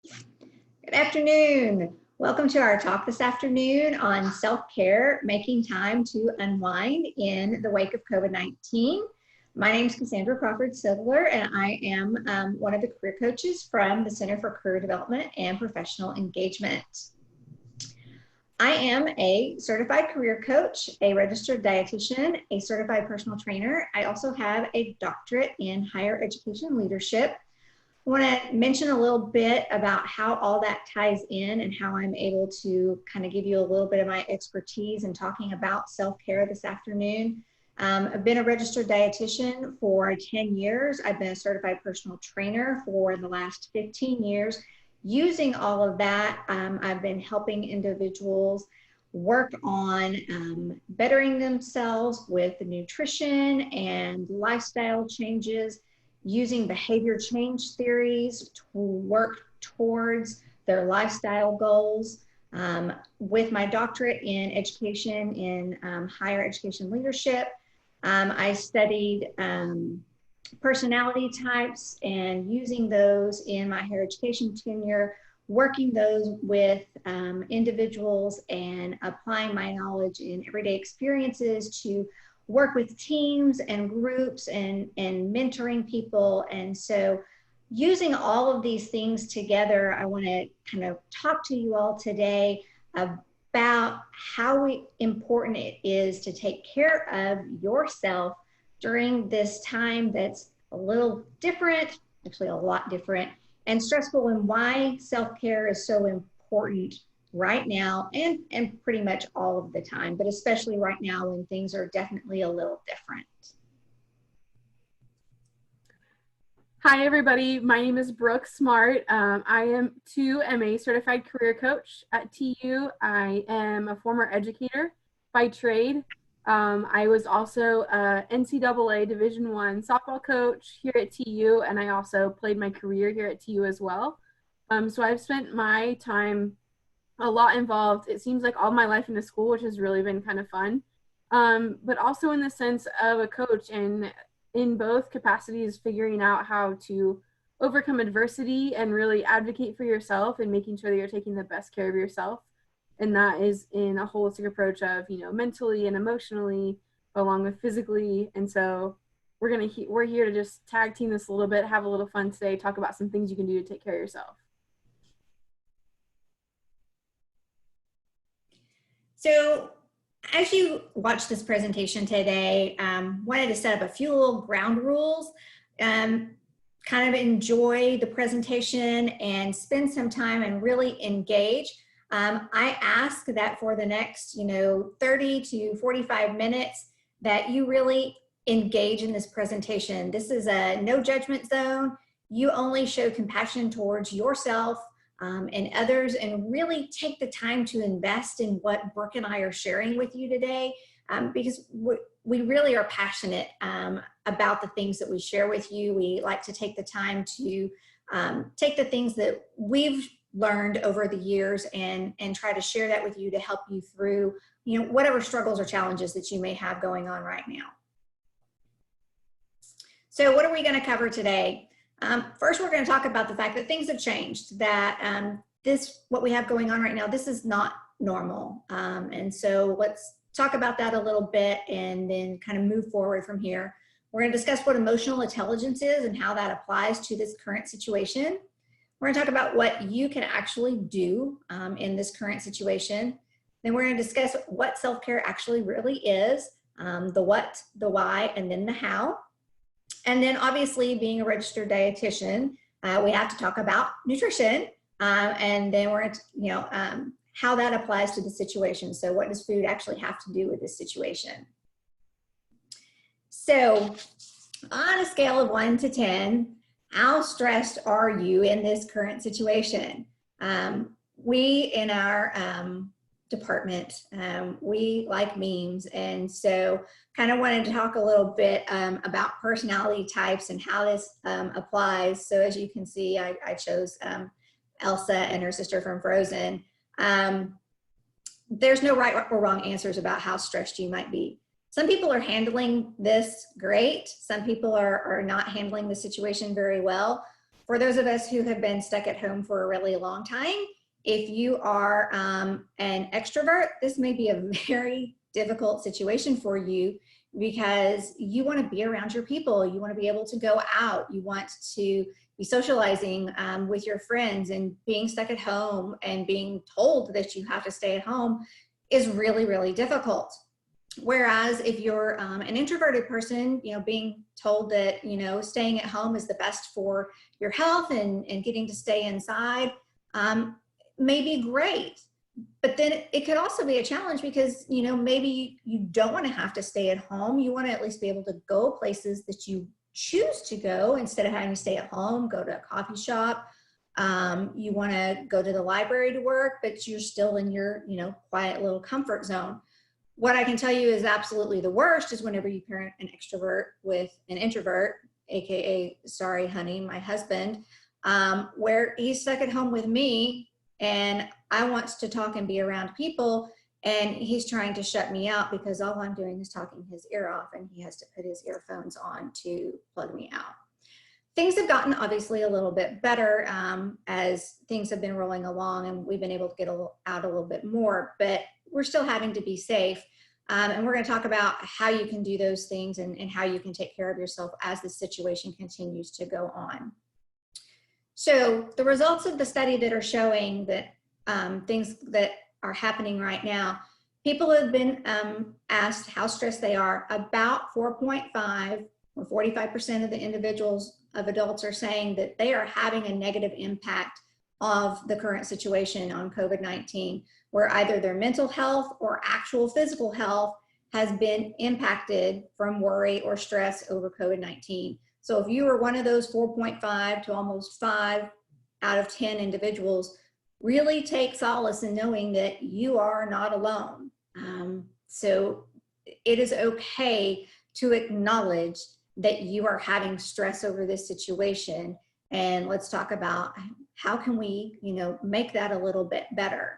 Good afternoon. Welcome to our talk this afternoon on self-care, making time to unwind in the wake of COVID-19. My name is Cassandra Crawford Ciglar, and I am one of the career coaches from the Center for Career Development and Professional Engagement. I am a certified career coach, a registered dietitian, a certified personal trainer. I also have a doctorate in higher education leadership. I want to mention a little bit about how all that ties in and how I'm able to kind of give you a little bit of my expertise in talking about self-care this afternoon. I've been a registered dietitian for 10 years. I've been a certified personal trainer for the last 15 years. Using all of that, I've been helping individuals work on bettering themselves with nutrition and lifestyle changes, using behavior change theories to work towards their lifestyle goals. With my doctorate in education in higher education leadership, I studied personality types and using those in my higher education tenure, working those with individuals and applying my knowledge in everyday experiences to work with teams and groups and mentoring people. And so using all of these things together, I want to kind of talk to you all today about how important it is to take care of yourself during this time that's a little different, actually a lot different, and stressful, and why self-care is so important right now and pretty much all of the time, but especially right now when things are definitely a little different. Hi everybody, my name is Brooke Smart. I am a certified career coach at TU. I am a former educator by trade. I was also a NCAA Division I softball coach here at TU, and I also played my career here at TU as well. So I've spent my time a lot involved, it seems like all my life in the school, which has really been kind of fun, but also in the sense of a coach, and in both capacities figuring out how to overcome adversity and really advocate for yourself and making sure that you're taking the best care of yourself. And that is in a holistic approach of, mentally and emotionally along with physically. And so we're here to just tag team this a little bit, have a little fun today, talk about some things you can do to take care of yourself. So as you watch this presentation today, wanted to set up a few little ground rules, kind of enjoy the presentation and spend some time and really engage. I ask that for the next 30 to 45 minutes that you really engage in this presentation. This is a no judgment zone. You only show compassion towards yourself and others, and really take the time to invest in what Brooke and I are sharing with you today, because we really are passionate about the things that we share with you. We like to take the time to take the things that we've learned over the years and try to share that with you to help you through whatever struggles or challenges that you may have going on right now. So what are we going to cover today? First, we're going to talk about the fact that things have changed, that what we have going on right now, this is not normal. And so let's talk about that a little bit and then kind of move forward from here. We're going to discuss what emotional intelligence is and how that applies to this current situation. We're going to talk about what you can actually do in this current situation. Then we're going to discuss what self-care actually really is, the what, the why, and then the how. And then obviously being a registered dietitian, we have to talk about nutrition, and then we're how that applies to the situation. So what does food actually have to do with this situation? So on a scale of 1 to 10, how stressed are you in this current situation? We in our department, we like memes, and so kind of wanted to talk a little bit about personality types and how this applies. So as you can see, I chose Elsa and her sister from Frozen. There's no right or wrong answers about how stressed you might be. Some people are handling this great. Some people are not handling the situation very well. For those of us who have been stuck at home for a really long time, if you are an extrovert, this may be a very difficult situation for you because you want to be around your people. You want to be able to go out. You want to be socializing with your friends, and being stuck at home and being told that you have to stay at home is really, really difficult. Whereas if you're an introverted person, being told that, staying at home is the best for your health and getting to stay inside may be great. But then it could also be a challenge because, maybe you don't want to have to stay at home. You want to at least be able to go places that you choose to go instead of having to stay at home, go to a coffee shop. You want to go to the library to work, but you're still in your, quiet little comfort zone. What I can tell you is absolutely the worst is whenever you parent an extrovert with an introvert, AKA, sorry, honey, my husband, where he's stuck at home with me and I want to talk and be around people, and he's trying to shut me out because all I'm doing is talking his ear off and he has to put his earphones on to plug me out. Things have gotten obviously a little bit better as things have been rolling along and we've been able to get out a little bit more, but we're still having to be safe. And we're going to talk about how you can do those things and how you can take care of yourself as the situation continues to go on. So the results of the study that are showing that things that are happening right now, people have been asked how stressed they are. About 4.5 or 45% of the adults are saying that they are having a negative impact of the current situation on COVID-19, where either their mental health or actual physical health has been impacted from worry or stress over COVID-19. So if you are one of those 4.5 to almost 5 out of 10 individuals, really take solace in knowing that you are not alone. So it is okay to acknowledge that you are having stress over this situation. And let's talk about how can we, make that a little bit better.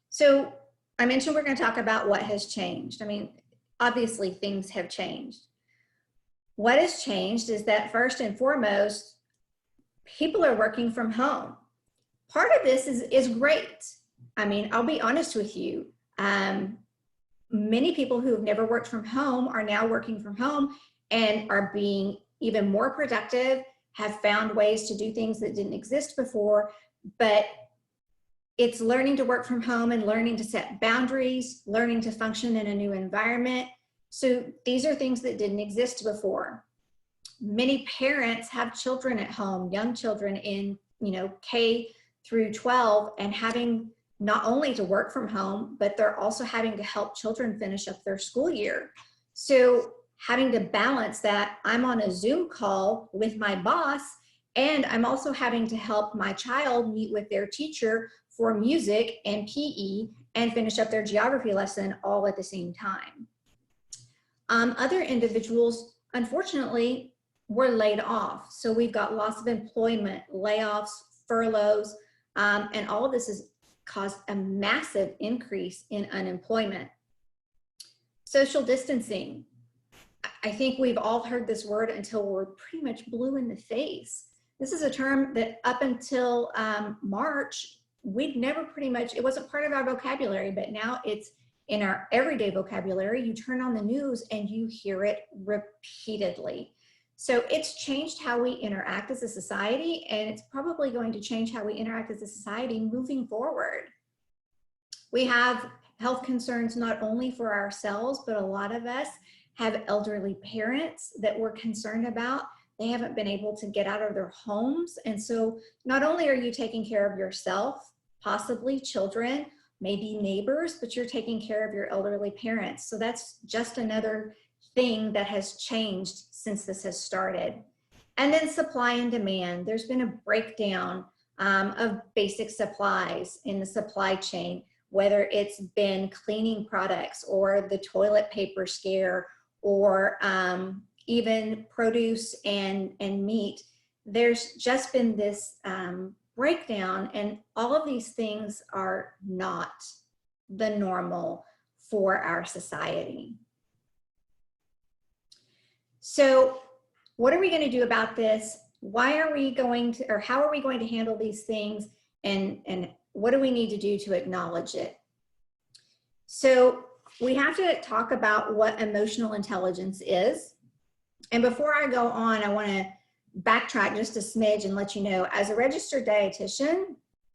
So I mentioned we're going to talk about what has changed. I mean, obviously things have changed. What has changed is that first and foremost, people are working from home. Part of this is great. I mean, I'll be honest with you. Many people who have never worked from home are now working from home and are being even more productive, have found ways to do things that didn't exist before, but it's learning to work from home and learning to set boundaries, learning to function in a new environment. So these are things that didn't exist before. Many parents have children at home, young children in, K through 12, and having not only to work from home, but they're also having to help children finish up their school year. So having to balance that, I'm on a Zoom call with my boss, and I'm also having to help my child meet with their teacher for music and PE and finish up their geography lesson all at the same time. Other individuals, unfortunately, were laid off. So we've got loss of employment, layoffs, furloughs, and all of this has caused a massive increase in unemployment. Social distancing. I think we've all heard this word until we're pretty much blue in the face. This is a term that up until March, we'd never it wasn't part of our vocabulary, but now it's in our everyday vocabulary. You turn on the news and you hear it repeatedly. So it's changed how we interact as a society, and it's probably going to change how we interact as a society moving forward. We have health concerns not only for ourselves, but a lot of us have elderly parents that we're concerned about. They haven't been able to get out of their homes. And so not only are you taking care of yourself, possibly children, maybe neighbors, but you're taking care of your elderly parents. So that's just another thing that has changed since this has started. And then supply and demand. There's been a breakdown of basic supplies in the supply chain, whether it's been cleaning products or the toilet paper scare or even produce and meat. There's just been this breakdown, and all of these things are not the normal for our society. So what are we going to do about this? why are we going to, or how are we going to handle these things, and what do we need to do to acknowledge it? So we have to talk about what emotional intelligence is. And before I go on, I want to backtrack just a smidge and let you know, as a registered dietitian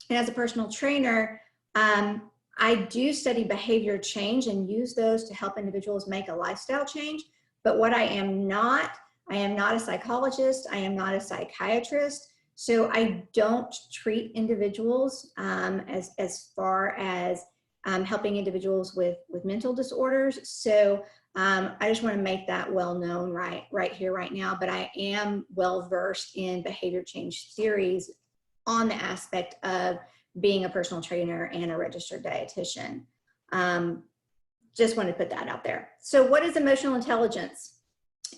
and as a personal trainer, I do study behavior change and use those to help individuals make a lifestyle change. But what I am not a psychologist. I am not a psychiatrist. So I don't treat individuals as far as helping individuals with mental disorders. So I just want to make that well known right here, right now. But I am well versed in behavior change theories on the aspect of being a personal trainer and a registered dietitian. Just want to put that out there. So what is emotional intelligence?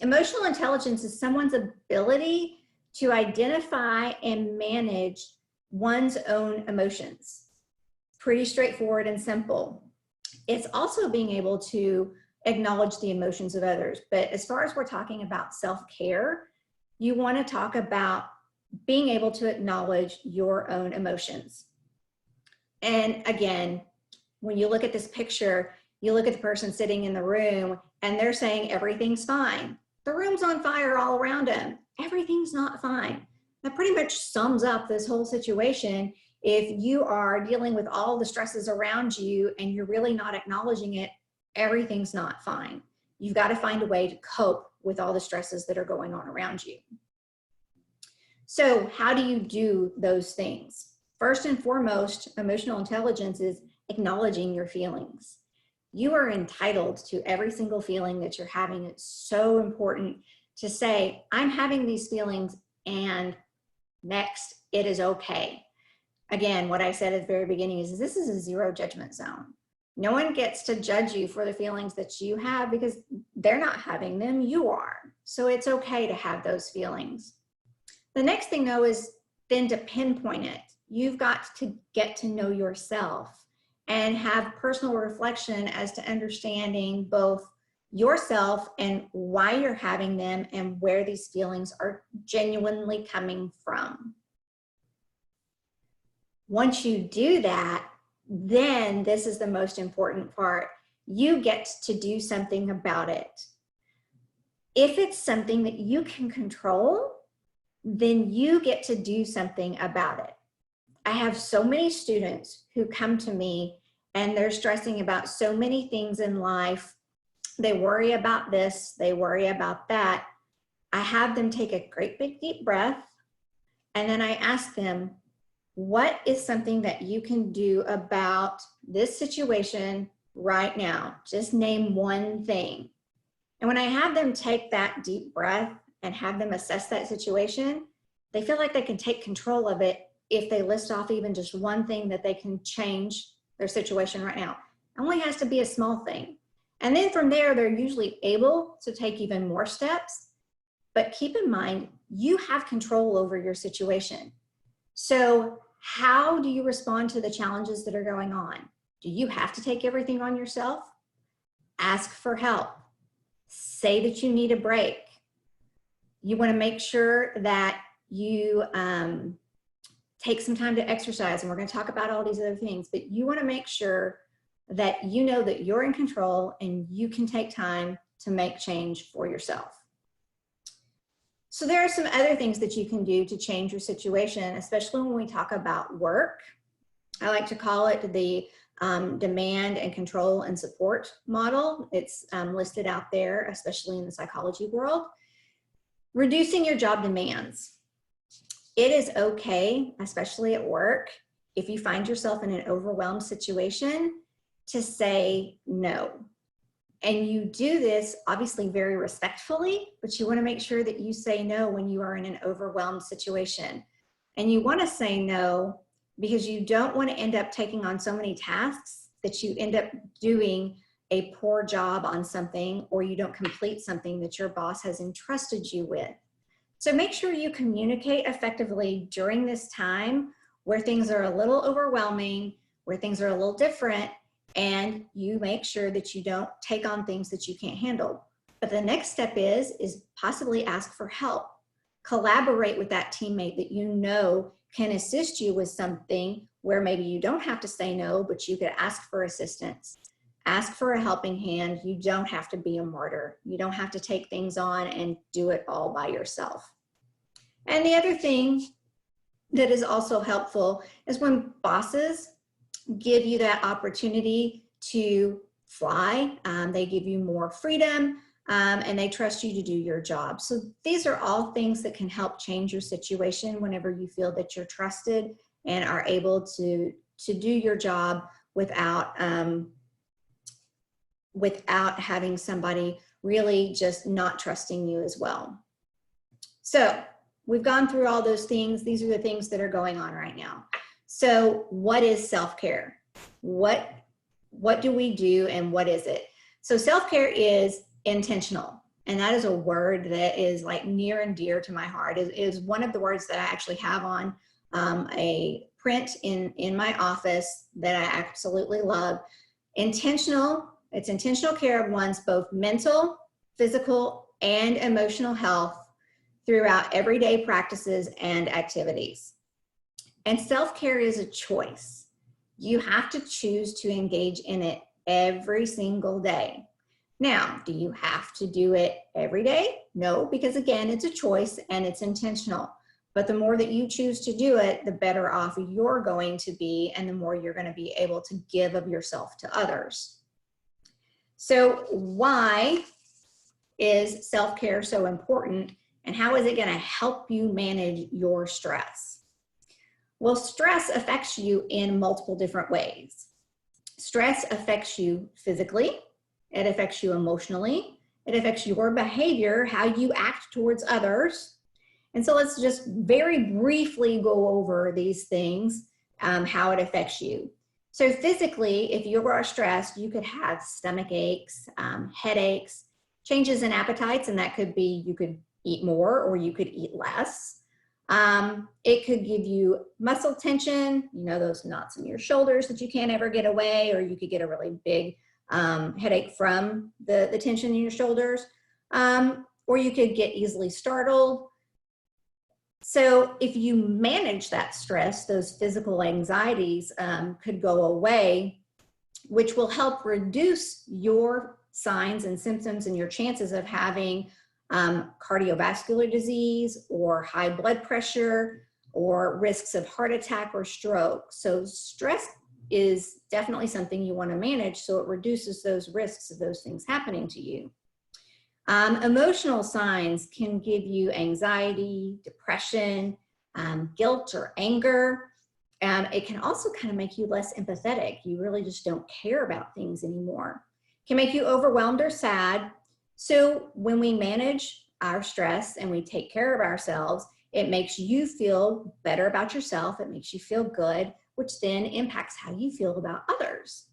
Emotional intelligence is someone's ability to identify and manage one's own emotions. Pretty straightforward and simple. It's also being able to acknowledge the emotions of others. But as far as we're talking about self-care, you want to talk about being able to acknowledge your own emotions. And again, when you look at this picture, you look at the person sitting in the room and they're saying everything's fine. The room's on fire all around them. Everything's not fine. That pretty much sums up this whole situation. If you are dealing with all the stresses around you and you're really not acknowledging it, everything's not fine. You've got to find a way to cope with all the stresses that are going on around you. So how do you do those things? First and foremost, emotional intelligence is acknowledging your feelings. You are entitled to every single feeling that you're having. It's so important to say, I'm having these feelings, and next, it is okay. Again, what I said at the very beginning is this is a zero judgment zone. No one gets to judge you for the feelings that you have because they're not having them, you are. So it's okay to have those feelings. The next thing though is then to pinpoint it. You've got to get to know yourself and have personal reflection as to understanding both yourself and why you're having them and where these feelings are genuinely coming from. Once you do that, then this is the most important part. You get to do something about it. If it's something that you can control, then you get to do something about it. I have so many students who come to me and they're stressing about so many things in life. They worry about this, they worry about that. I have them take a great big deep breath, and then I ask them, what is something that you can do about this situation right now? Just name one thing. And when I have them take that deep breath and have them assess that situation, they feel like they can take control of it if they list off even just one thing that they can change their situation right now. It only has to be a small thing. And then from there, they're usually able to take even more steps. But keep in mind, you have control over your situation. So how do you respond to the challenges that are going on? Do you have to take everything on yourself? Ask for help. Say that you need a break. You want to make sure that you take some time to exercise, and we're going to talk about all these other things, but you want to make sure that you know that you're in control and you can take time to make change for yourself. So there are some other things that you can do to change your situation, especially when we talk about work. I like to call it the demand and control and support model. It's listed out there, especially in the psychology world. Reducing your job demands. It is okay, especially at work, if you find yourself in an overwhelmed situation, to say no. And you do this obviously very respectfully, but you want to make sure that you say no when you are in an overwhelmed situation. And you want to say no because you don't want to end up taking on so many tasks that you end up doing a poor job on something, or you don't complete something that your boss has entrusted you with. So make sure you communicate effectively during this time where things are a little overwhelming, where things are a little different, and you make sure that you don't take on things that you can't handle. But the next step is possibly ask for help. Collaborate with that teammate that you know can assist you with something where maybe you don't have to say no, but you could ask for assistance, ask for a helping hand. You don't have to be a martyr. You don't have to take things on and do it all by yourself. And the other thing that is also helpful is when bosses give you that opportunity to fly, they give you more freedom, and they trust you to do your job. So these are all things that can help change your situation whenever you feel that you're trusted and are able to do your job without having somebody really just not trusting you as well. So we've gone through all those things. These are the things that are going on right now. So what is self-care? What do we do and what is it? So self-care is intentional. And that is a word that is like near and dear to my heart. It is one of the words that I actually have on a print in my office that I absolutely love. Intentional, it's intentional care of one's both mental, physical, and emotional health throughout everyday practices and activities. And self-care is a choice. You have to choose to engage in it every single day. Now, do you have to do it every day? No, because again, it's a choice and it's intentional. But the more that you choose to do it, the better off you're going to be and the more you're going to be able to give of yourself to others. So why is self-care so important and how is it going to help you manage your stress? Well, stress affects you in multiple different ways. Stress affects you physically, it affects you emotionally, it affects your behavior, how you act towards others. And so let's just very briefly go over these things, how it affects you. So physically, if you are stressed, you could have stomach aches, headaches, changes in appetites, and that could be you could eat more or you could eat less. It could give you muscle tension, you know, those knots in your shoulders that you can't ever get away, or you could get a really big headache from the tension in your shoulders, or you could get easily startled. So if you manage that stress, those physical anxieties could go away, which will help reduce your signs and symptoms and your chances of having cardiovascular disease or high blood pressure or risks of heart attack or stroke. So stress is definitely something you want to manage so it reduces those risks of those things happening to you. Emotional signs can give you anxiety, depression, guilt or anger. It can also kind of make you less empathetic. You really just don't care about things anymore. It can make you overwhelmed or sad. So when we manage our stress and we take care of ourselves, it makes you feel better about yourself. It makes you feel good, which then impacts how you feel about others.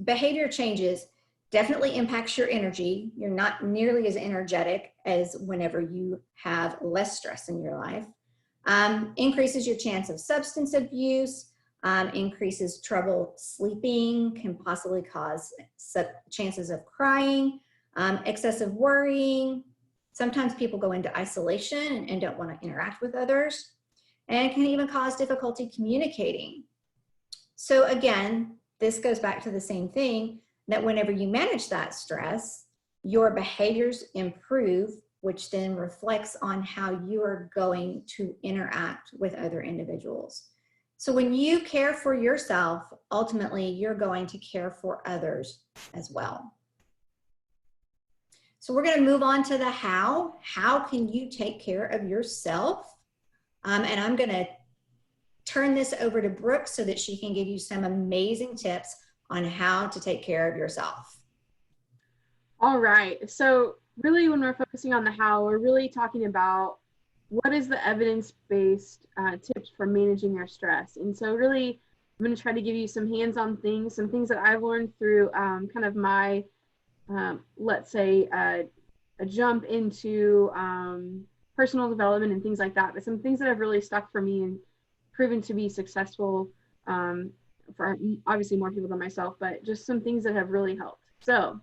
Behavior changes definitely impacts your energy. You're not nearly as energetic as whenever you have less stress in your life. Increases your chance of substance abuse, increases trouble sleeping, can possibly cause chances of crying, excessive worrying. Sometimes people go into isolation and don't want to interact with others, and it can even cause difficulty communicating. So again, this goes back to the same thing, that whenever you manage that stress, your behaviors improve, which then reflects on how you are going to interact with other individuals. So when you care for yourself, ultimately you're going to care for others as well. So we're going to move on to the how. How can you take care of yourself? And I'm going to turn this over to Brooke so that she can give you some amazing tips on how to take care of yourself. All right. So really when we're focusing on the how, we're really talking about what is the evidence-based tips for managing your stress. And so really, I'm going to try to give you some hands-on things, some things that I've learned through kind of my, let's say, a jump into personal development and things like that, but some things that have really stuck for me and proven to be successful for obviously more people than myself, but just some things that have really helped. So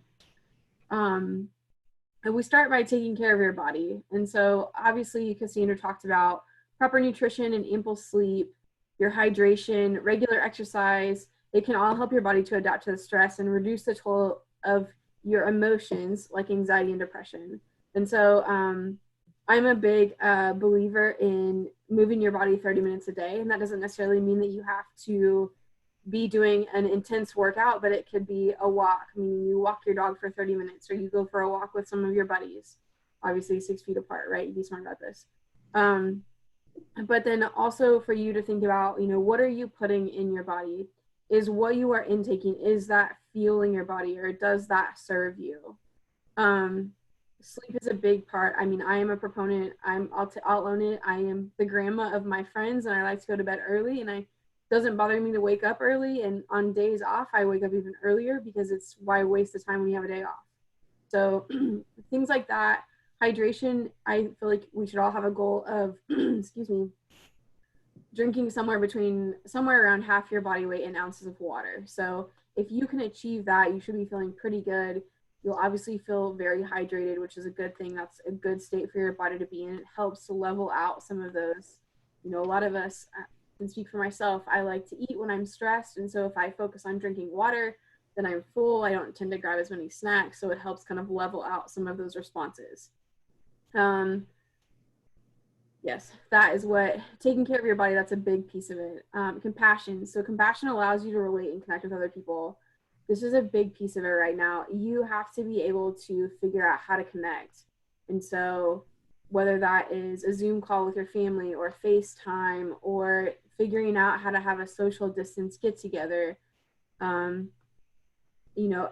And we start by taking care of your body. And so obviously Cassandra talked about proper nutrition and ample sleep, your hydration, regular exercise. It can all help your body to adapt to the stress and reduce the toll of your emotions like anxiety and depression. And so I'm a big believer in moving your body 30 minutes a day. And that doesn't necessarily mean that you have to be doing an intense workout, but it could be a walk. I mean, you walk your dog for 30 minutes or you go for a walk with some of your buddies, obviously 6 feet apart, right? Be smart about this. But then also for you to think about, what are you putting in your body? Is what you are intaking, is that fueling your body, or does that serve you? Sleep is a big part. I mean, I am a proponent. I'll own it. I am the grandma of my friends, and I like to go to bed early, and doesn't bother me to wake up early. And on days off, I wake up even earlier because it's why waste the time when you have a day off. So things like that. Hydration, I feel like we should all have a goal of, excuse me, drinking somewhere around half your body weight in ounces of water. So if you can achieve that, you should be feeling pretty good. You'll obviously feel very hydrated, which is a good thing. That's a good state for your body to be in. It helps to level out some of those. A lot of us, can speak for myself, I like to eat when I'm stressed. And so if I focus on drinking water, then I'm full. I don't tend to grab as many snacks. So it helps kind of level out some of those responses. Yes, that is what taking care of your body, that's a big piece of it. Compassion. So compassion allows you to relate and connect with other people. This is a big piece of it right now. You have to be able to figure out how to connect. And so whether that is a Zoom call with your family or FaceTime or figuring out how to have a social distance get together,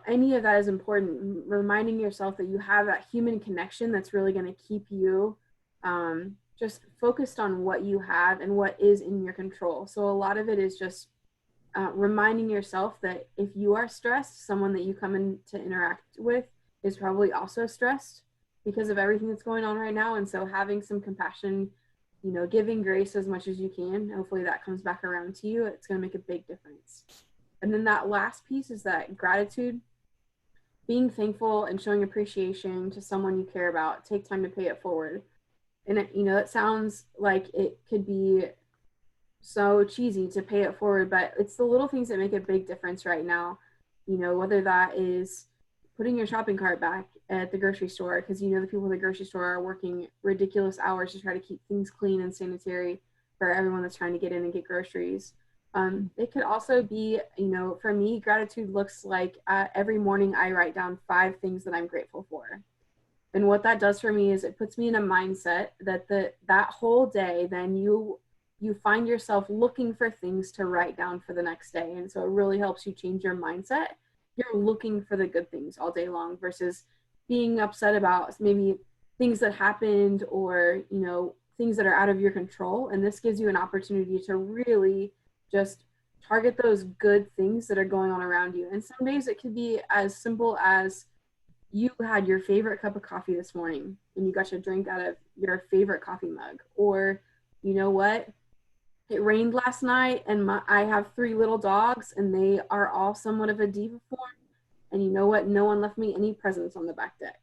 any of that is important. Reminding yourself that you have that human connection that's really going to keep you just focused on what you have and what is in your control. So a lot of it is just reminding yourself that if you are stressed, someone that you come in to interact with is probably also stressed because of everything that's going on right now. And so having some compassion, giving grace as much as you can, hopefully that comes back around to you. It's going to make a big difference. And then that last piece is that gratitude, being thankful and showing appreciation to someone you care about. Take time to pay it forward. And it sounds like it could be so cheesy to pay it forward, but it's the little things that make a big difference right now. Whether that is putting your shopping cart back at the grocery store, because the people at the grocery store are working ridiculous hours to try to keep things clean and sanitary for everyone that's trying to get in and get groceries. It could also be, for me, gratitude looks like every morning I write down 5 things that I'm grateful for. And what that does for me is it puts me in a mindset that that whole day, then you find yourself looking for things to write down for the next day. And so it really helps you change your mindset. You're looking for the good things all day long versus being upset about maybe things that happened or, things that are out of your control. And this gives you an opportunity to really just target those good things that are going on around you. And some days it could be as simple as you had your favorite cup of coffee this morning and you got your drink out of your favorite coffee mug. Or, you know what? It rained last night and I have 3 little dogs and they are all somewhat of a diva form. And you know what? No one left me any presents on the back deck.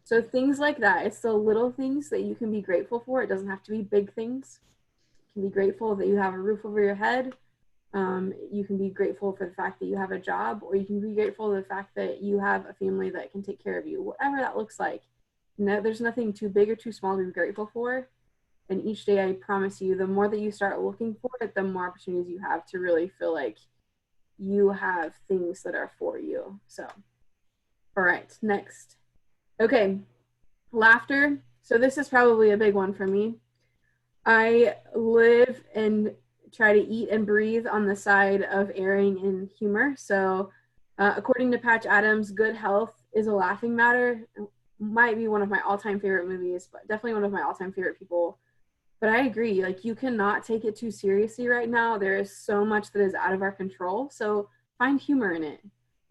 So things like that. It's the little things that you can be grateful for. It doesn't have to be big things. You can be grateful that you have a roof over your head. You can be grateful for the fact that you have a job, or you can be grateful for the fact that you have a family that can take care of you, whatever that looks like. There's nothing too big or too small to be grateful for. And each day, I promise you, the more that you start looking for it, the more opportunities you have to really feel like you have things that are for you. So, all right, next. Okay, laughter. So this is probably a big one for me. I live and try to eat and breathe on the side of airing and humor. So according to Patch Adams, good health is a laughing matter. Might be one of my all-time favorite movies, but definitely one of my all-time favorite people. But I agree, like, you cannot take it too seriously right now. There is so much that is out of our control. So find humor in it.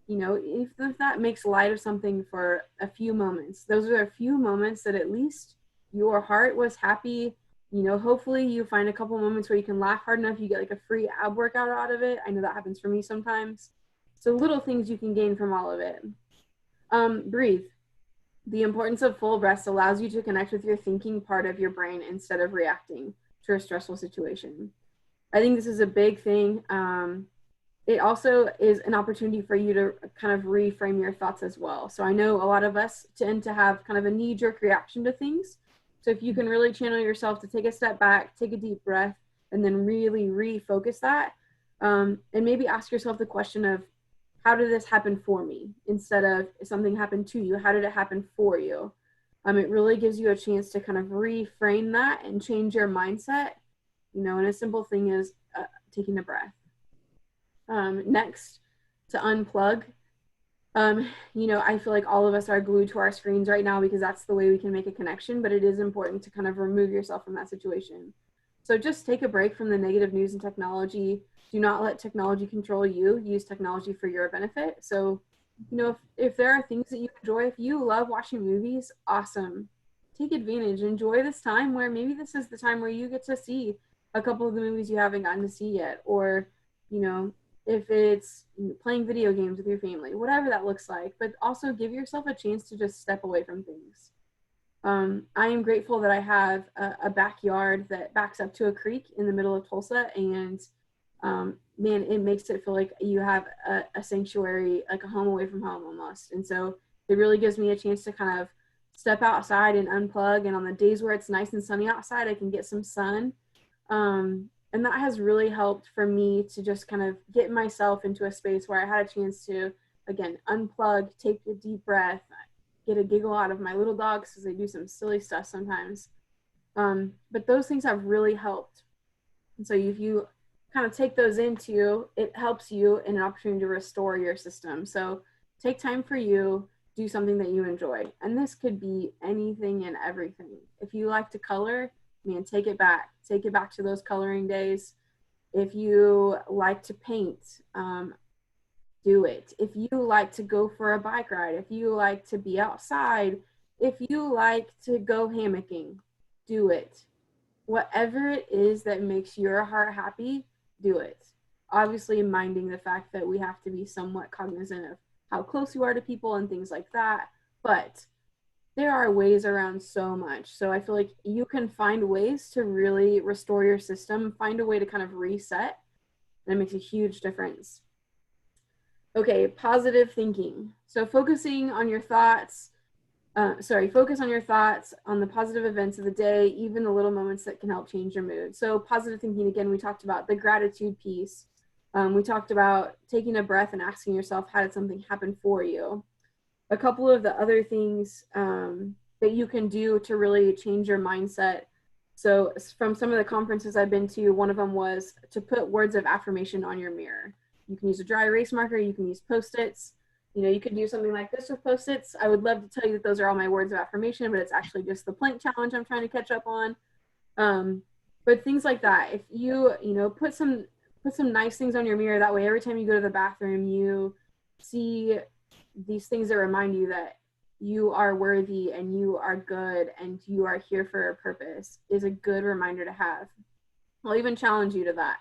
If that makes light of something for a few moments, those are a few moments that at least your heart was happy. Hopefully you find a couple moments where you can laugh hard enough, you get like a free ab workout out of it. I know that happens for me sometimes. So little things you can gain from all of it. Breathe. The importance of full breaths allows you to connect with your thinking part of your brain instead of reacting to a stressful situation. I think this is a big thing. It also is an opportunity for you to kind of reframe your thoughts as well. So I know a lot of us tend to have kind of a knee-jerk reaction to things. So if you can really channel yourself to take a step back, take a deep breath, and then really refocus that, and maybe ask yourself the question of, how did this happen for me? Instead of something happened to you, how did it happen for you? It really gives you a chance to kind of reframe that and change your mindset, and a simple thing is taking a breath. Next, to unplug. I feel like all of us are glued to our screens right now because that's the way we can make a connection, but it is important to kind of remove yourself from that situation. So just take a break from the negative news and technology. Do not let technology control you. Use technology for your benefit. So, if there are things that you enjoy, if you love watching movies, awesome. Take advantage. Enjoy this time where maybe this is the time where you get to see a couple of the movies you haven't gotten to see yet. Or, if it's playing video games with your family, whatever that looks like. But also give yourself a chance to just step away from things. I am grateful that I have a backyard that backs up to a creek in the middle of Tulsa, and man, it makes it feel like you have a sanctuary, like a home away from home almost. And so it really gives me a chance to kind of step outside and unplug. And on the days where it's nice and sunny outside, I can get some sun. And that has really helped for me to just kind of get myself into a space where I had a chance to, again, unplug, take a deep breath, get a giggle out of my little dogs because they do some silly stuff sometimes. But those things have really helped. And so if you kind of take those into, it helps you in an opportunity to restore your system. So take time for you, do something that you enjoy. And this could be anything and everything. If you like to color, man, take it back to those coloring days. If you like to paint, do it. If you like to go for a bike ride, if you like to be outside, if you like to go hammocking, do it. Whatever it is that makes your heart happy, do it. Obviously, minding the fact that we have to be somewhat cognizant of how close you are to people and things like that. But there are ways around so much. So I feel like you can find ways to really restore your system, find a way to kind of reset, and it makes a huge difference. Okay, positive thinking. So focusing on your thoughts, focus on your thoughts, on the positive events of the day, even the little moments that can help change your mood. So positive thinking, again, we talked about the gratitude piece. We talked about taking a breath and asking yourself, how did something happen for you? A couple of the other things that you can do to really change your mindset. So from some of the conferences I've been to, one of them was to put words of affirmation on your mirror. You can use a dry erase marker, you can use Post-its. You could do something like this with Post-its. I would love to tell you that those are all my words of affirmation, but it's actually just the plank challenge I'm trying to catch up on. But things like that, if you, put some nice things on your mirror, that way every time you go to the bathroom, you see these things that remind you that you are worthy and you are good and you are here for a purpose, is a good reminder to have. I'll even challenge you to that.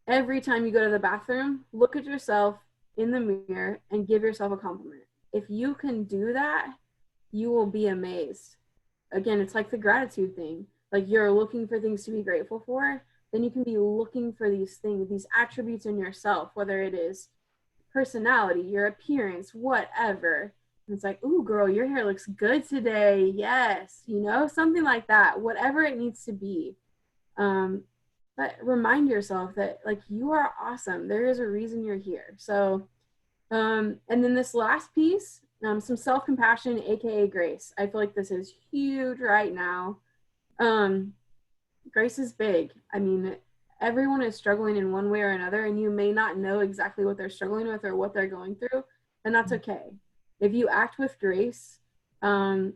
Every time you go to the bathroom, look at yourself in the mirror and give yourself a compliment. If you can do that, you will be amazed. Again, it's like the gratitude thing. Like you're looking for things to be grateful for, then you can be looking for these things, these attributes in yourself, whether it is personality, your appearance, whatever. And it's like, ooh, girl, your hair looks good today. Yes, something like that, whatever it needs to be. But remind yourself that like you are awesome. There is a reason you're here. So, and then this last piece, some self-compassion, AKA grace. I feel like this is huge right now. Grace is big. I mean, everyone is struggling in one way or another, and you may not know exactly what they're struggling with or what they're going through, and that's okay. If you act with grace and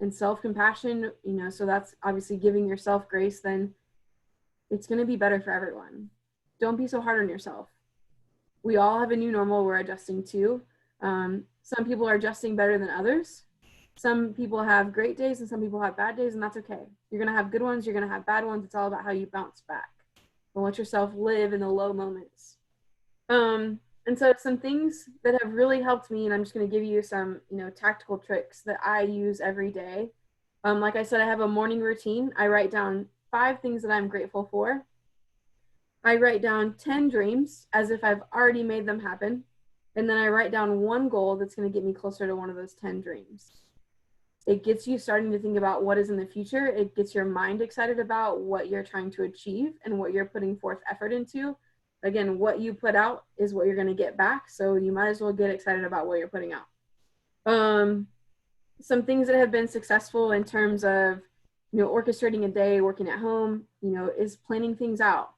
self-compassion, so that's obviously giving yourself grace, then it's going to be better for everyone. Don't be so hard on yourself. We all have a new normal we're adjusting to. Some people are adjusting better than others. Some people have great days and some people have bad days, and that's okay. You're going to have good ones. You're going to have bad ones. It's all about how you bounce back. Don't let yourself live in the low moments. And so some things that have really helped me, and I'm just going to give you some, tactical tricks that I use every day. Like I said, I have a morning routine. I write down 5 things that I'm grateful for. I write down 10 dreams as if I've already made them happen. And then I write down 1 goal that's going to get me closer to one of those 10 dreams. It gets you starting to think about what is in the future. It gets your mind excited about what you're trying to achieve and what you're putting forth effort into. Again, what you put out is what you're going to get back. So you might as well get excited about what you're putting out. Some things that have been successful in terms of, orchestrating a day, working at home, is planning things out.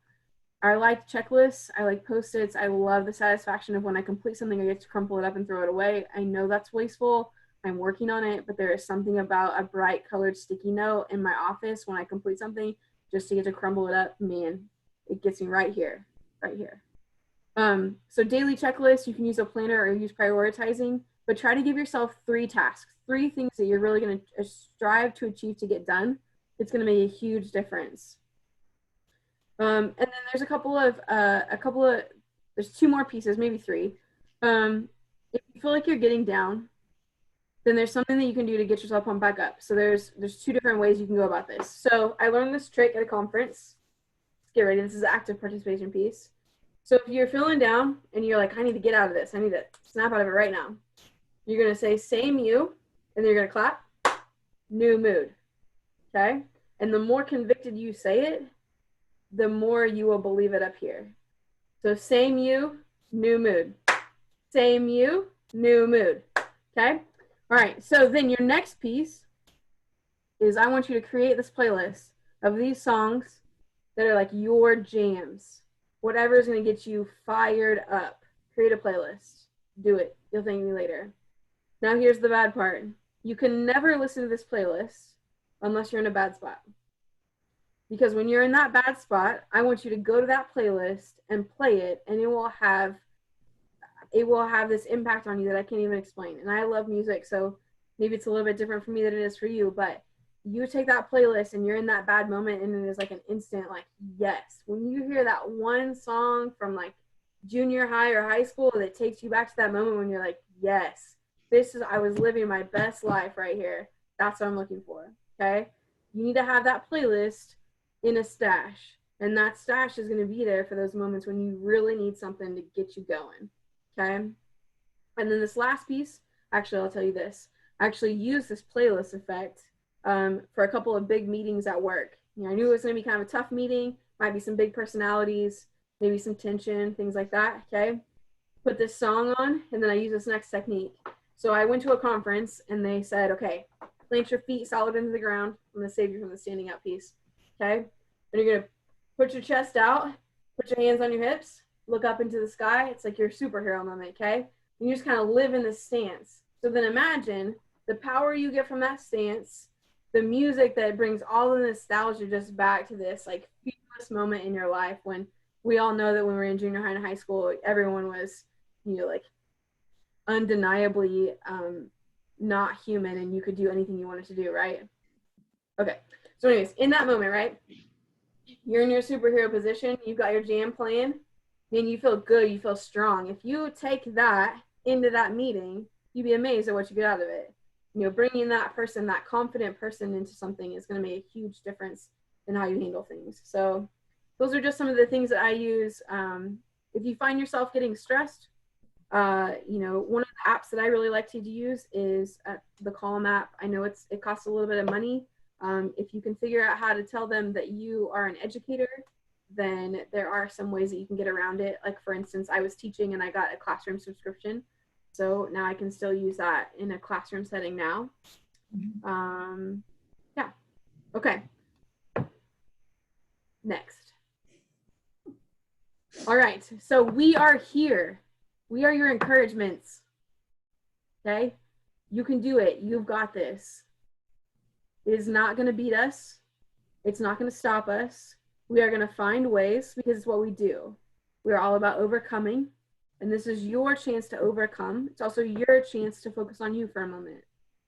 I like checklists. I like Post-its. I love the satisfaction of when I complete something, I get to crumple it up and throw it away. I know that's wasteful. I'm working on it, but there is something about a bright colored sticky note in my office when I complete something, just to get to crumble it up. Man, it gets me right here. So daily checklists, you can use a planner or use prioritizing, but try to give yourself 3 tasks, 3 things that you're really going to strive to achieve to get done. It's going to make a huge difference. And then there's there's 2 more pieces, maybe 3. If you feel like you're getting down, then there's something that you can do to get yourself pumped back up. So there's 2 different ways you can go about this. So I learned this trick at a conference. Let's get ready. This is an active participation piece. So if you're feeling down and you're like, I need to get out of this, I need to snap out of it right now, you're going to say, same you, and then you're going to clap, new mood, okay? And the more convicted you say it, the more you will believe it up here. So same you, new mood. Same you, new mood, okay? All right, so then your next piece is I want you to create this playlist of these songs that are like your jams. Whatever is going to get you fired up. Create a playlist. Do it. You'll thank me later. Now here's the bad part. You can never listen to this playlist unless you're in a bad spot. Because when you're in that bad spot, I want you to go to that playlist and play it, and it will have this impact on you that I can't even explain. And I love music, so maybe it's a little bit different for me than it is for you, but you take that playlist and you're in that bad moment, and it is like an instant, like, yes. When you hear that one song from like junior high or high school that takes you back to that moment when you're like, yes, I was living my best life right here. That's what I'm looking for, okay? You need to have that playlist in a stash, and that stash is going to be there for those moments when you really need something to get you going, okay? And then this last piece, actually, I'll tell you this. I actually use this playlist effect for a couple of big meetings at work. I knew it was going to be kind of a tough meeting, might be some big personalities, maybe some tension, things like that, okay? Put this song on, and then I use this next technique. So I went to a conference, and they said, okay, plant your feet solid into the ground. I'm going to save you from the standing up piece, okay? And you're going to put your chest out, put your hands on your hips, look up into the sky. It's like your superhero moment, okay? And you just kind of live in this stance. So then imagine the power you get from that stance, the music that brings all the nostalgia just back to this like fearless moment in your life, when we all know that when we were in junior high and high school, everyone was, like undeniably not human, and you could do anything you wanted to do, right? Okay. So anyways, in that moment, right, you're in your superhero position, you've got your jam playing, and you feel good, you feel strong. If you take that into that meeting, you'd be amazed at what you get out of it. Bringing that person, that confident person into something is going to make a huge difference in how you handle things. So those are just some of the things that I use. If you find yourself getting stressed, one of the apps that I really like to use is the Calm app. I know it costs a little bit of money. If you can figure out how to tell them that you are an educator, then there are some ways that you can get around it. Like, for instance, I was teaching and I got a classroom subscription. So now I can still use that in a classroom setting now. Yeah. Okay. Next. All right. So we are here. We are your encouragements. Okay. You can do it. You've got this. It is not going to beat us. It's not going to stop us. We are going to find ways, because it's what we do. We're all about overcoming. And this is your chance to overcome. It's also your chance to focus on you for a moment.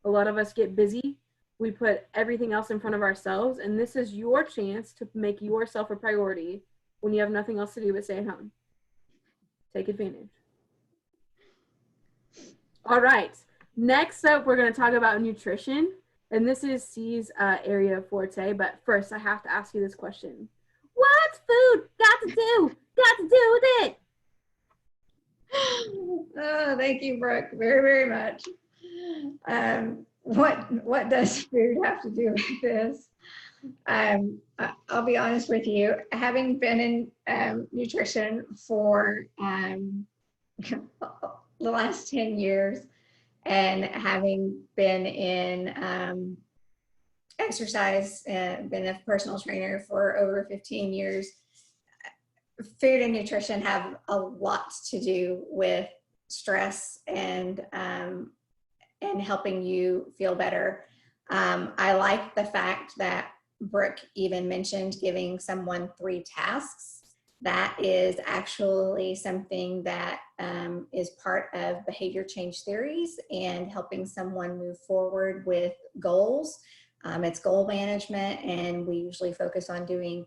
A lot of us get busy. We put everything else in front of ourselves. And this is your chance to make yourself a priority when you have nothing else to do but stay at home. Take advantage. All right. Next up, we're going to talk about nutrition. And this is C's area of forte. But first, I have to ask you this question. What's food got to do with it? Oh, thank you, Brooke, very, very much. What does food have to do with this? I'll be honest with you, having been in nutrition for the last 10 years and having been in exercise, been a personal trainer for over 15 years, food and nutrition have a lot to do with stress and helping you feel better. I like the fact that Brooke even mentioned giving someone 3 tasks. That is actually something that is part of behavior change theories and helping someone move forward with goals. It's goal management, and we usually focus on doing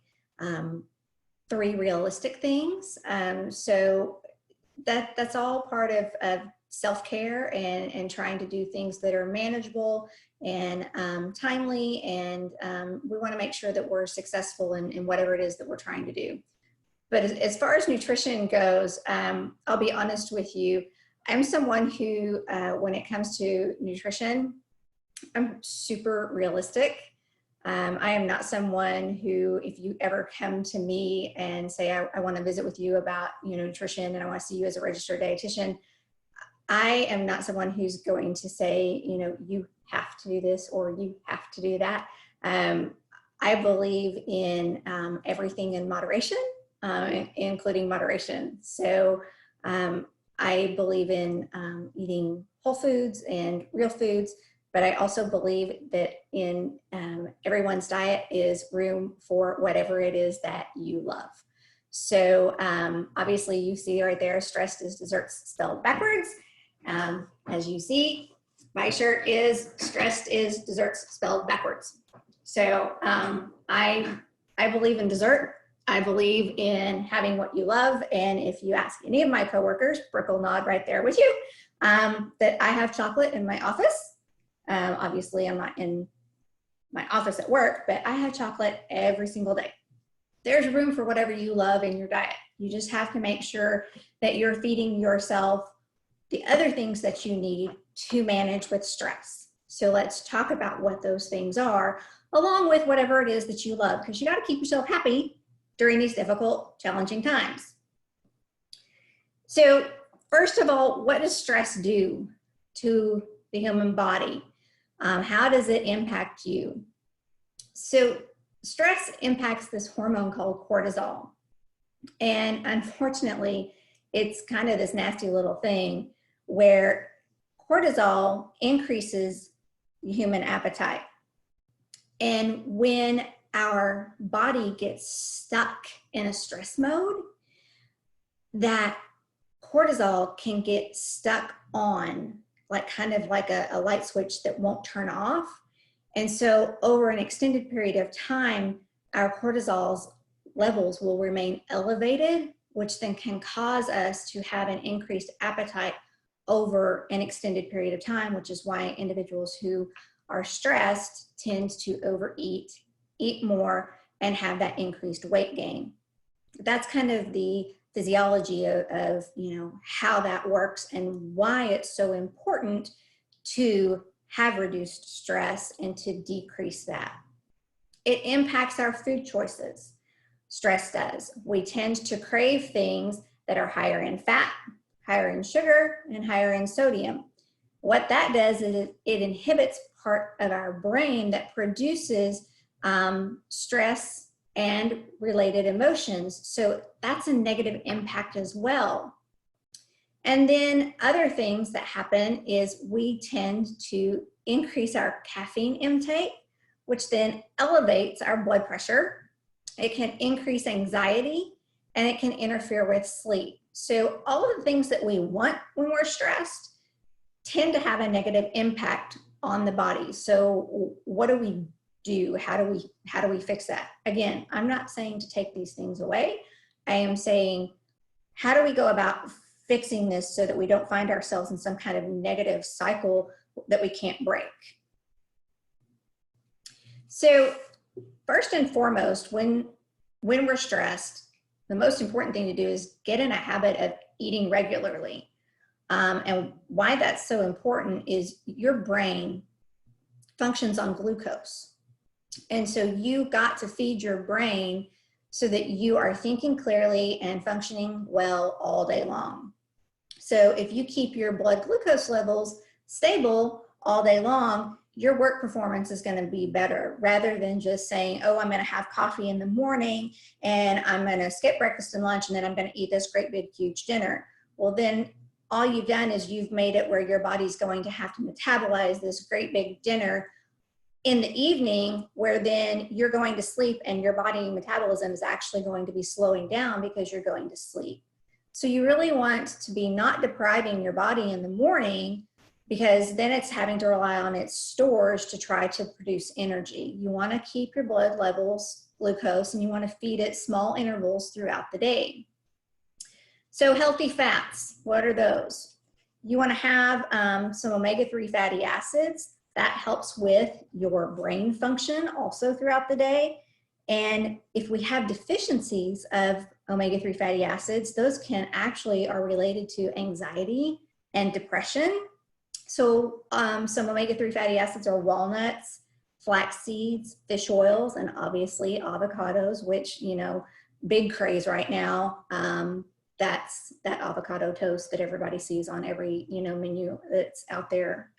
3 realistic things. So that's all part of self-care and trying to do things that are manageable and timely, and we want to make sure that we're successful in whatever it is that we're trying to do. But as far as nutrition goes, I'll be honest with you, I'm someone who, when it comes to nutrition, I'm super realistic. I am not someone who, if you ever come to me and say, I want to visit with you about nutrition and I want to see you as a registered dietitian, I am not someone who's going to say, you have to do this or you have to do that. I believe in everything in moderation, including moderation. So I believe in eating whole foods and real foods, but I also believe that in everyone's diet is room for whatever it is that you love. So obviously you see right there, stressed is desserts spelled backwards. As you see, my shirt is stressed is desserts spelled backwards. So I believe in dessert. I believe in having what you love. And if you ask any of my coworkers, Brooke will nod right there with you, that I have chocolate in my office. Obviously I'm not in my office at work, but I have chocolate every single day. There's room for whatever you love in your diet. You just have to make sure that you're feeding yourself the other things that you need to manage with stress. So let's talk about what those things are, along with whatever it is that you love, because you got to keep yourself happy during these difficult, challenging times. So first of all, what does stress do to the human body? How does it impact you? So stress impacts this hormone called cortisol. And unfortunately, it's kind of this nasty little thing where cortisol increases human appetite. And when our body gets stuck in a stress mode, that cortisol can get stuck on, like kind of like a light switch that won't turn off. And so over an extended period of time, our cortisol's levels will remain elevated, which then can cause us to have an increased appetite over an extended period of time, which is why individuals who are stressed tend to overeat, eat more, and have that increased weight gain. That's kind of the physiology of how that works and why it's so important to have reduced stress and to decrease that. It impacts our food choices. Stress does. We tend to crave things that are higher in fat, higher in sugar, and higher in sodium. What that does is it inhibits part of our brain that produces stress and related emotions. So that's a negative impact as well. And then other things that happen is we tend to increase our caffeine intake, which then elevates our blood pressure. It can increase anxiety, and it can interfere with sleep. So all of the things that we want when we're stressed tend to have a negative impact on the body. So what do we do? How do we fix that? Again, I'm not saying to take these things away. I am saying, how do we go about fixing this so that we don't find ourselves in some kind of negative cycle that we can't break. So first and foremost, when we're stressed, the most important thing to do is get in a habit of eating regularly. And why that's so important is your brain functions on glucose. And so you got to feed your brain so that you are thinking clearly and functioning well all day long. So if you keep your blood glucose levels stable all day long, your work performance is going to be better, rather than just saying, oh, I'm going to have coffee in the morning and I'm going to skip breakfast and lunch and then I'm going to eat this great big huge dinner. Well, then all you've done is you've made it where your body's going to have to metabolize this great big dinner in the evening, where then you're going to sleep and your body metabolism is actually going to be slowing down because you're going to sleep. So you really want to be not depriving your body in the morning, because then it's having to rely on its stores to try to produce energy. You want to keep your blood levels glucose and you want to feed it small intervals throughout the day. So healthy fats, what are those? You want to have some omega-3 fatty acids. That helps with your brain function also throughout the day. And if we have deficiencies of omega-3 fatty acids, those can actually are related to anxiety and depression. So some omega-3 fatty acids are walnuts, flax seeds, fish oils, and obviously avocados, which, you know, big craze right now. That's that avocado toast that everybody sees on every, you know, menu that's out there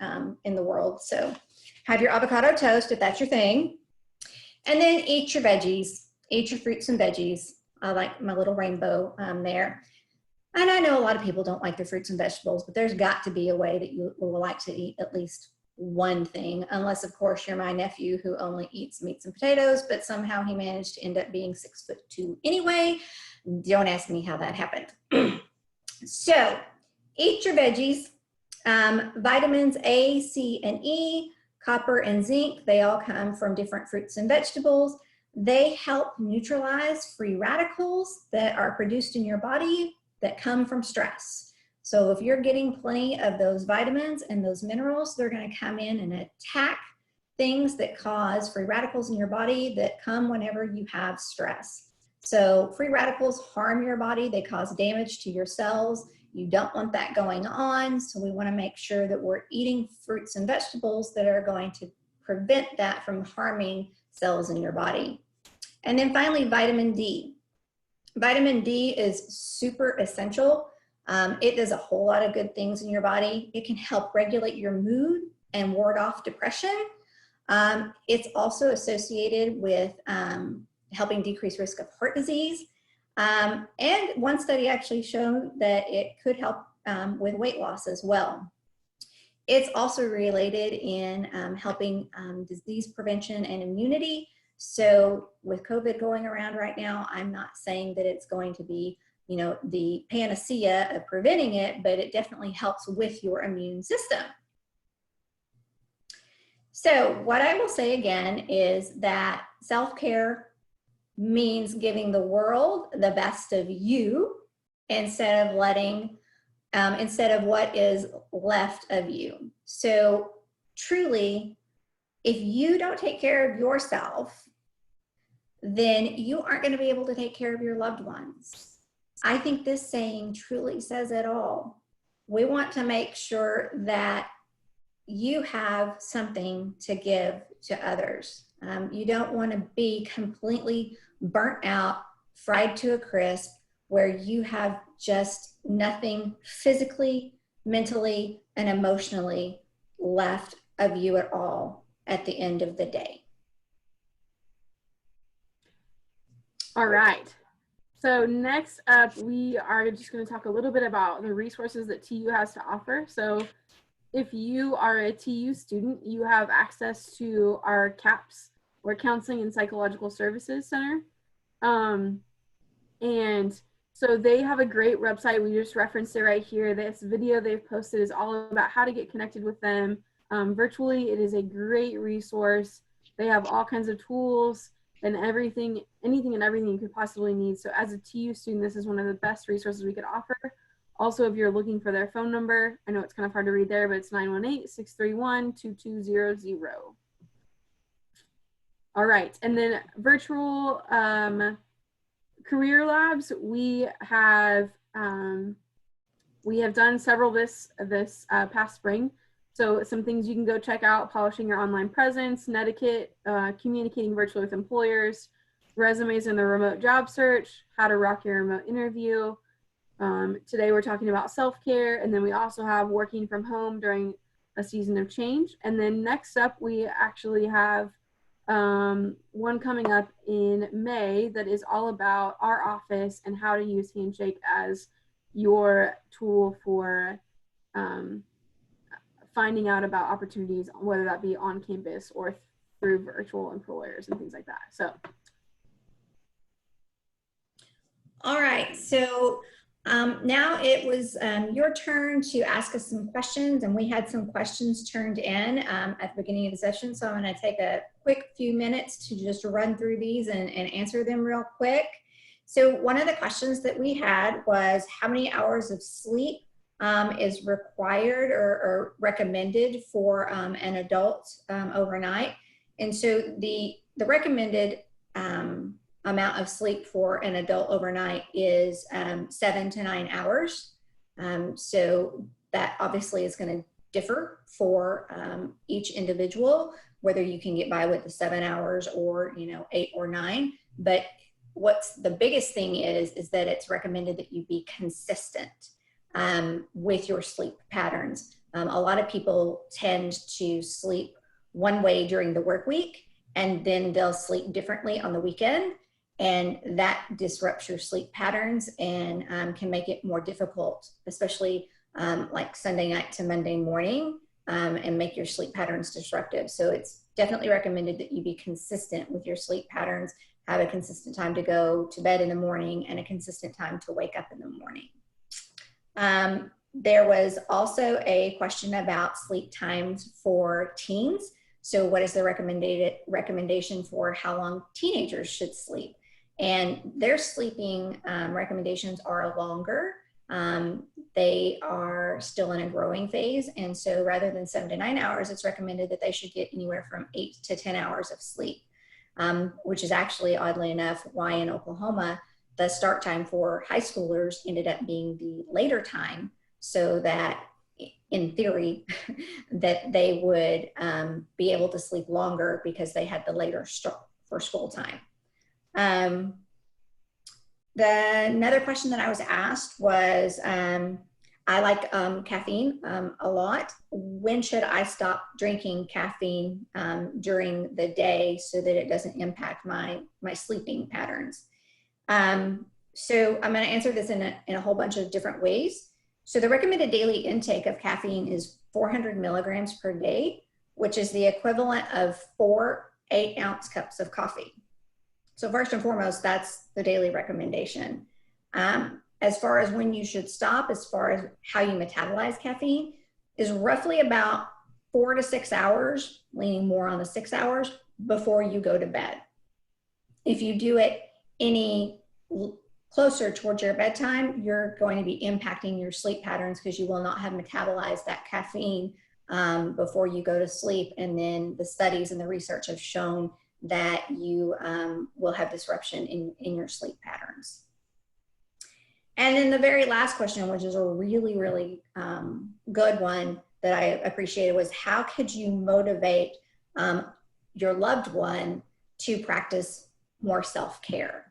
in the world. So have your avocado toast if that's your thing. And then eat your veggies, eat your fruits and veggies. I like my little rainbow there. And I know a lot of people don't like their fruits and vegetables, but there's got to be a way that you will like to eat at least one thing, unless of course you're my nephew who only eats meats and potatoes, but somehow he managed to end up being 6'2" anyway. Don't ask me how that happened. So eat your veggies. Vitamins A, C, and E, copper and zinc, they all come from different fruits and vegetables. They help neutralize free radicals that are produced in your body that come from stress. So if you're getting plenty of those vitamins and those minerals, they're going to come in and attack things that cause free radicals in your body that come whenever you have stress. So free radicals harm your body. They cause damage to your cells. You don't want that going on. So we want to make sure that we're eating fruits and vegetables that are going to prevent that from harming cells in your body. And then finally, vitamin D. Vitamin D is super essential. It does a whole lot of good things in your body. It can help regulate your mood and ward off depression. It's also associated with helping decrease risk of heart disease. And one study actually showed that it could help with weight loss as well. It's also related in helping disease prevention and immunity. So with COVID going around right now, I'm not saying that it's going to be, you know, the panacea of preventing it, but it definitely helps with your immune system. So what I will say again is that self-care means giving the world the best of you instead of what is left of you. So truly, if you don't take care of yourself, then you aren't going to be able to take care of your loved ones. I think this saying truly says it all. We want to make sure that you have something to give to others. You don't want to be completely burnt out, fried to a crisp, where you have just nothing physically, mentally, and emotionally left of you at all at the end of the day. All right. So next up, we are just going to talk a little bit about the resources that TU has to offer. So if you are a TU student, you have access to our CAPS, or Counseling and Psychological Services Center. And so they have a great website. We just referenced it right here. This video they've posted is all about how to get connected with them virtually. It is a great resource. They have all kinds of tools and anything and everything you could possibly need. So as a TU student, this is one of the best resources we could offer. Also, if you're looking for their phone number, I know it's kind of hard to read there, but it's 918-631-2200. All right, and then virtual career labs, we have done several this past spring. So some things you can go check out: polishing your online presence, netiquette, communicating virtually with employers, resumes in the remote job search, how to rock your remote interview. Today we're talking about self-care, and then we also have working from home during a season of change. And then next up, we actually have one coming up in May that is all about our office and how to use Handshake as your tool for finding out about opportunities, whether that be on campus or through virtual employers and things like that. So. All right, so now it was your turn to ask us some questions, and we had some questions turned in at the beginning of the session. So I'm going to take a quick few minutes to just run through these and answer them real quick. So one of the questions that we had was how many hours of sleep is required or recommended for an adult overnight. And so the recommended amount of sleep for an adult overnight is 7 to 9 hours. So that obviously is going to differ for each individual, whether you can get by with the 7 hours or 8 or 9. But what's the biggest thing is that it's recommended that you be consistent with your sleep patterns. A lot of people tend to sleep one way during the work week, and then they'll sleep differently on the weekend. And that disrupts your sleep patterns and can make it more difficult, especially like Sunday night to Monday morning, and make your sleep patterns disruptive. So it's definitely recommended that you be consistent with your sleep patterns, have a consistent time to go to bed in the morning and a consistent time to wake up in the morning. There was also a question about sleep times for teens. So what is the recommendation for how long teenagers should sleep? And their sleeping recommendations are longer. They are still in a growing phase. And so rather than 7 to 9 hours, it's recommended that they should get anywhere from 8 to 10 hours of sleep, which is actually, oddly enough, why in Oklahoma, the start time for high schoolers ended up being the later time, so that in theory, that they would be able to sleep longer because they had the later start for school time. Another question that I was asked was, I like caffeine a lot. When should I stop drinking caffeine during the day so that it doesn't impact my sleeping patterns? So I'm going to answer this in a whole bunch of different ways. So the recommended daily intake of caffeine is 400 milligrams per day, which is the equivalent of 4 8-ounce cups of coffee. So first and foremost, that's the daily recommendation. As far as when you should stop, as far as how you metabolize caffeine, is roughly about 4 to 6 hours, leaning more on the 6 hours before you go to bed. If you do it any closer towards your bedtime, you're going to be impacting your sleep patterns because you will not have metabolized that caffeine before you go to sleep. And then the studies and the research have shown that you will have disruption in your sleep patterns. And then the very last question, which is a really, really good one that I appreciated, was how could you motivate your loved one to practice more self-care?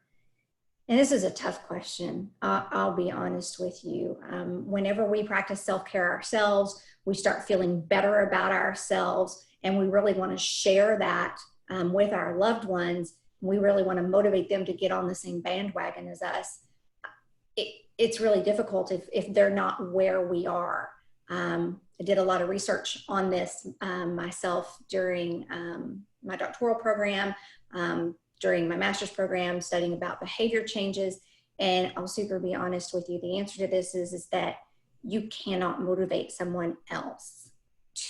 And this is a tough question. I'll be honest with you. Whenever we practice self-care ourselves, we start feeling better about ourselves, and we really want to share that with our loved ones. We really want to motivate them to get on the same bandwagon as us. It's really difficult if they're not where we are. I did a lot of research on this myself during my doctoral program, during my master's program, studying about behavior changes. And I'll super be honest with you, the answer to this is that you cannot motivate someone else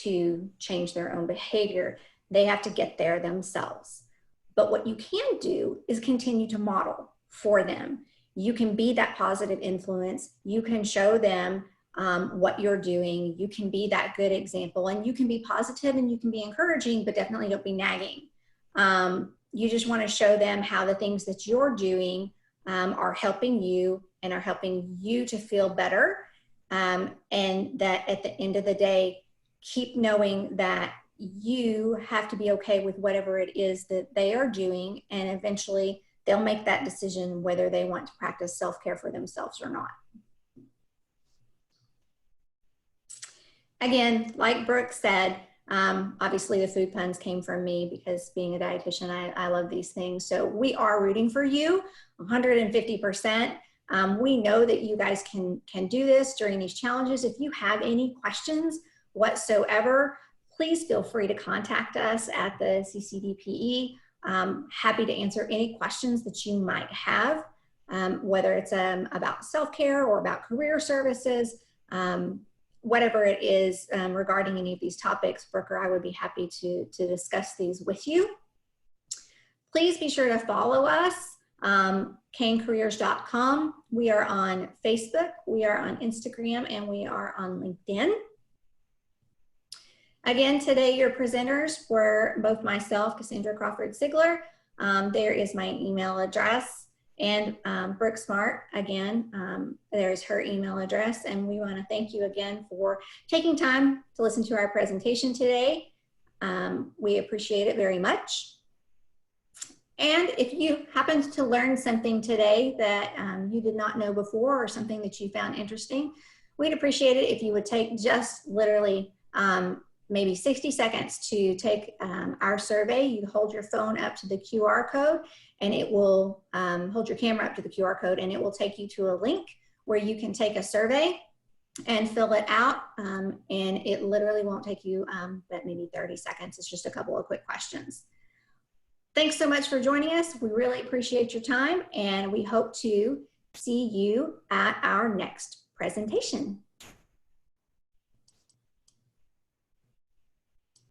to change their own behavior. They have to get there themselves. But what you can do is continue to model for them. you can be that positive influence. You can show them what you're doing. You can be that good example, and you can be positive and you can be encouraging, but definitely don't be nagging. You just want to show them how the things that you're doing are helping you and are helping you to feel better. And that at the end of the day, keep knowing that you have to be okay with whatever it is that they are doing, and eventually they'll make that decision whether they want to practice self-care for themselves or not. Again, like Brooke said, obviously the food puns came from me because being a dietitian, I love these things. So we are rooting for you 150%. We know that you guys can do this during these challenges. If you have any questions whatsoever, please feel free to contact us at the CCDPE. Happy to answer any questions that you might have, whether it's about self-care or about career services, whatever it is regarding any of these topics. Brooke or I would be happy to discuss these with you. Please be sure to follow us, canecareers.com. We are on Facebook, we are on Instagram, and we are on LinkedIn. Again, today your presenters were both myself, Cassandra Crawford Ciglar. There is my email address, and Brooke Smart, again, there's her email address. And we want to thank you again for taking time to listen to our presentation today. We appreciate it very much. And if you happened to learn something today that you did not know before, or something that you found interesting, we'd appreciate it if you would take just literally maybe 60 seconds to take our survey. You hold your phone up to the QR code, and it will hold your camera up to the QR code, and it will take you to a link where you can take a survey and fill it out. And it literally won't take you but maybe 30 seconds. It's just a couple of quick questions. Thanks so much for joining us. We really appreciate your time, and we hope to see you at our next presentation.